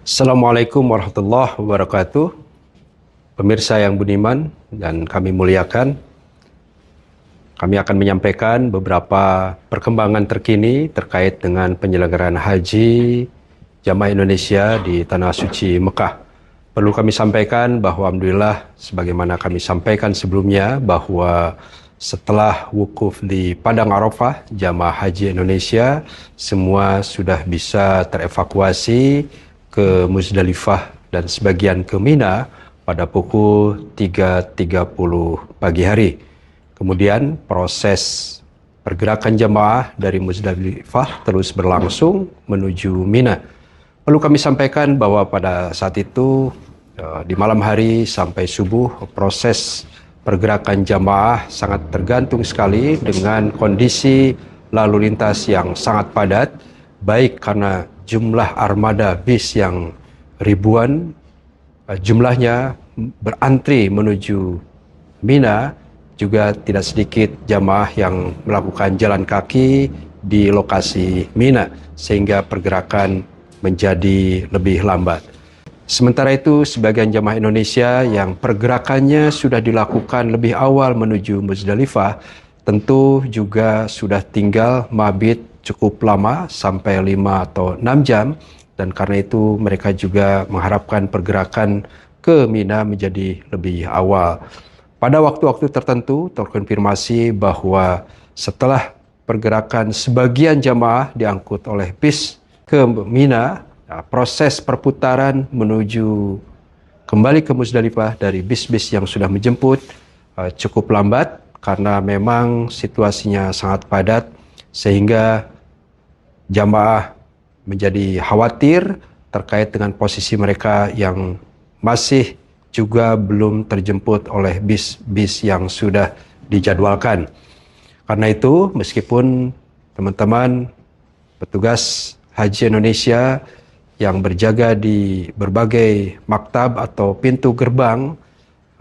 Assalamualaikum warahmatullahi wabarakatuh. Pemirsa yang budiman dan kami muliakan, kami akan menyampaikan beberapa perkembangan terkini terkait dengan penyelenggaraan haji jamaah Indonesia di Tanah Suci Mekah. Perlu kami sampaikan bahwa alhamdulillah sebagaimana kami sampaikan sebelumnya bahwa setelah wukuf di Padang Arafah, jamaah haji Indonesia semua sudah bisa terevakuasi ke Muzdalifah dan sebagian ke Mina pada pukul 3.30 pagi hari. Kemudian proses pergerakan jamaah dari Muzdalifah terus berlangsung menuju Mina. Perlu kami sampaikan bahwa pada saat itu di malam hari sampai subuh proses pergerakan jamaah sangat tergantung sekali dengan kondisi lalu lintas yang sangat padat, baik karena jumlah armada bis yang ribuan jumlahnya berantri menuju Mina, juga tidak sedikit jamaah yang melakukan jalan kaki di lokasi Mina sehingga pergerakan menjadi lebih lambat. Sementara itu, sebagian jamaah Indonesia yang pergerakannya sudah dilakukan lebih awal menuju Muzdalifah tentu juga sudah tinggal mabit cukup lama sampai 5 atau 6 jam, dan karena itu mereka juga mengharapkan pergerakan ke Mina menjadi lebih awal. Pada waktu-waktu tertentu terkonfirmasi bahwa setelah pergerakan sebagian jamaah diangkut oleh bis ke Mina, proses perputaran menuju kembali ke Muzdalifah dari bis-bis yang sudah menjemput cukup lambat karena memang situasinya sangat padat sehingga jamaah menjadi khawatir terkait dengan posisi mereka yang masih juga belum terjemput oleh bis-bis yang sudah dijadwalkan. Karena itu, meskipun teman-teman petugas Haji Indonesia yang berjaga di berbagai maktab atau pintu gerbang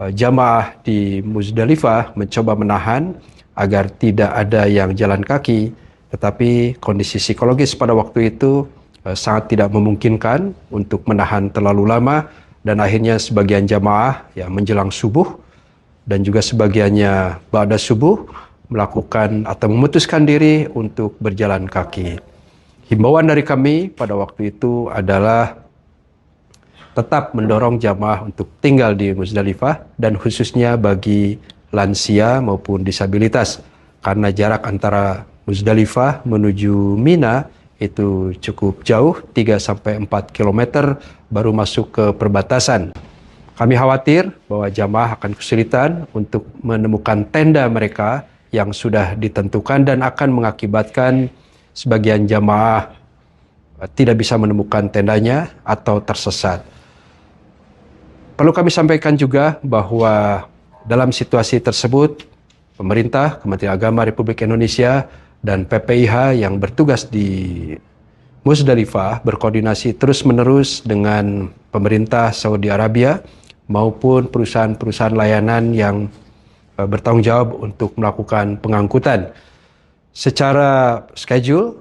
jamaah di Muzdalifah mencoba menahan agar tidak ada yang jalan kaki, tetapi kondisi psikologis pada waktu itu sangat tidak memungkinkan untuk menahan terlalu lama, dan akhirnya sebagian jamaah yang menjelang subuh dan juga sebagiannya ba'da subuh melakukan atau memutuskan diri untuk berjalan kaki. Himbauan dari kami pada waktu itu adalah tetap mendorong jamaah untuk tinggal di Muzdalifah dan khususnya bagi lansia maupun disabilitas, karena jarak antara Muzdalifah menuju Mina itu cukup jauh, 3-4 km baru masuk ke perbatasan. Kami khawatir bahwa jamaah akan kesulitan untuk menemukan tenda mereka yang sudah ditentukan dan akan mengakibatkan sebagian jamaah tidak bisa menemukan tendanya atau tersesat. Perlu kami sampaikan juga bahwa dalam situasi tersebut, pemerintah, Kementerian Agama Republik Indonesia, dan PPIH yang bertugas di Muzdalifah berkoordinasi terus-menerus dengan pemerintah Saudi Arabia maupun perusahaan-perusahaan layanan yang bertanggung jawab untuk melakukan pengangkutan. Secara schedule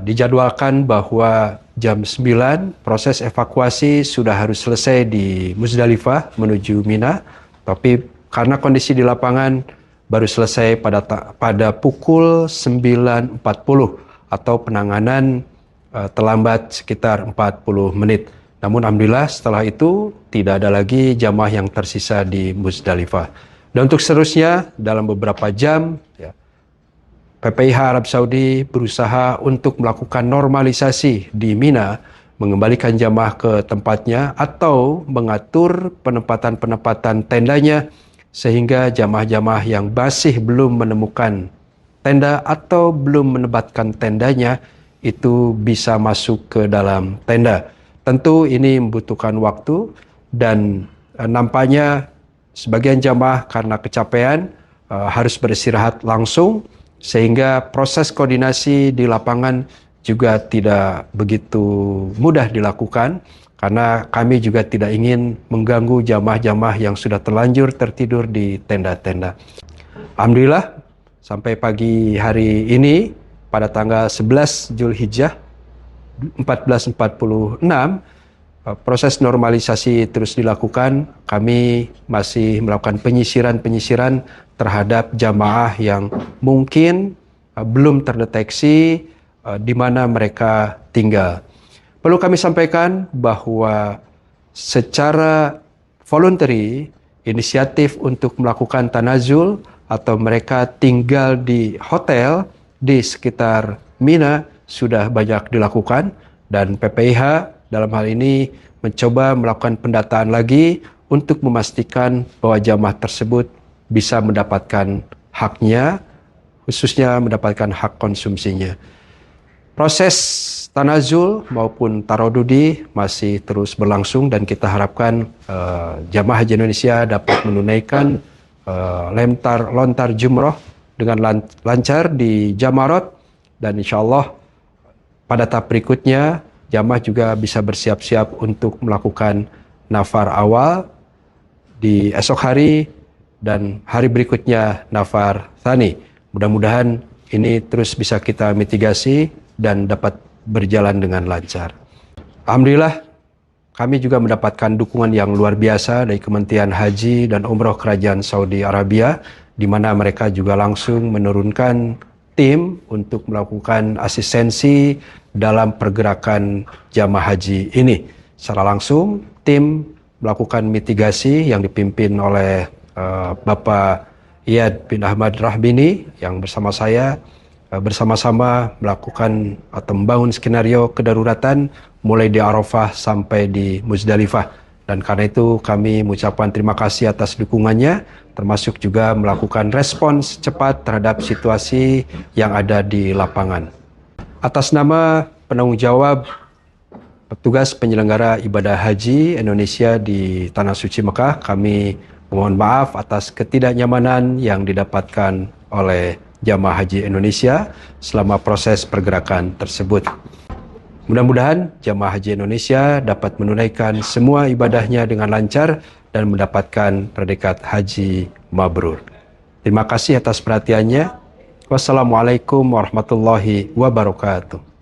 dijadwalkan bahwa jam 9 proses evakuasi sudah harus selesai di Muzdalifah menuju Mina, tapi karena kondisi di lapangan baru selesai pada pukul 9.40 atau penanganan terlambat sekitar 40 menit. Namun alhamdulillah setelah itu tidak ada lagi jamaah yang tersisa di Muzdalifah. Dan untuk seterusnya dalam beberapa jam PPIH Arab Saudi berusaha untuk melakukan normalisasi di Mina, mengembalikan jamaah ke tempatnya atau mengatur penempatan-penempatan tendanya sehingga jamaah-jamaah yang masih belum menemukan tenda atau belum menempatkan tendanya itu bisa masuk ke dalam tenda. Tentu ini membutuhkan waktu dan nampaknya sebagian jamaah karena kecapean harus beristirahat langsung sehingga proses koordinasi di lapangan juga tidak begitu mudah dilakukan. Karena kami juga tidak ingin mengganggu jamaah-jamaah yang sudah terlanjur tertidur di tenda-tenda. Alhamdulillah, sampai pagi hari ini, pada tanggal 11 Zulhijjah 1446, proses normalisasi terus dilakukan. Kami masih melakukan penyisiran terhadap jamaah yang mungkin belum terdeteksi di mana mereka tinggal. Perlu kami sampaikan bahwa secara voluntary, inisiatif untuk melakukan tanazul atau mereka tinggal di hotel di sekitar Mina sudah banyak dilakukan, dan PPIH dalam hal ini mencoba melakukan pendataan lagi untuk memastikan bahwa jamaah tersebut bisa mendapatkan haknya, khususnya mendapatkan hak konsumsinya. Proses tanazul maupun tarodudi masih terus berlangsung, dan kita harapkan jamaah haji Indonesia dapat menunaikan lontar jumroh dengan lancar di Jamarat, dan insya Allah pada tahap berikutnya jamaah juga bisa bersiap-siap untuk melakukan nafar awal di esok hari dan hari berikutnya nafar tsani. Mudah-mudahan ini terus bisa kita mitigasi dan dapat berjalan dengan lancar. Alhamdulillah, kami juga mendapatkan dukungan yang luar biasa dari Kementerian Haji dan Umroh Kerajaan Saudi Arabia, di mana mereka juga langsung menurunkan tim untuk melakukan asistensi dalam pergerakan jamaah haji ini. Secara langsung, tim melakukan mitigasi yang dipimpin oleh Bapak Iyad bin Ahmad Rahbini yang bersama saya bersama-sama melakukan atau membangun skenario kedaruratan mulai di Arafah sampai di Muzdalifah. Dan karena itu kami mengucapkan terima kasih atas dukungannya, termasuk juga melakukan respons cepat terhadap situasi yang ada di lapangan. Atas nama penanggung jawab petugas penyelenggara ibadah haji Indonesia di Tanah Suci Mekah, kami mohon maaf atas ketidaknyamanan yang didapatkan oleh jamaah haji Indonesia selama proses pergerakan tersebut. Mudah-mudahan jamaah haji Indonesia dapat menunaikan semua ibadahnya dengan lancar dan mendapatkan predikat haji mabrur. Terima kasih atas perhatiannya. Wassalamualaikum warahmatullahi wabarakatuh.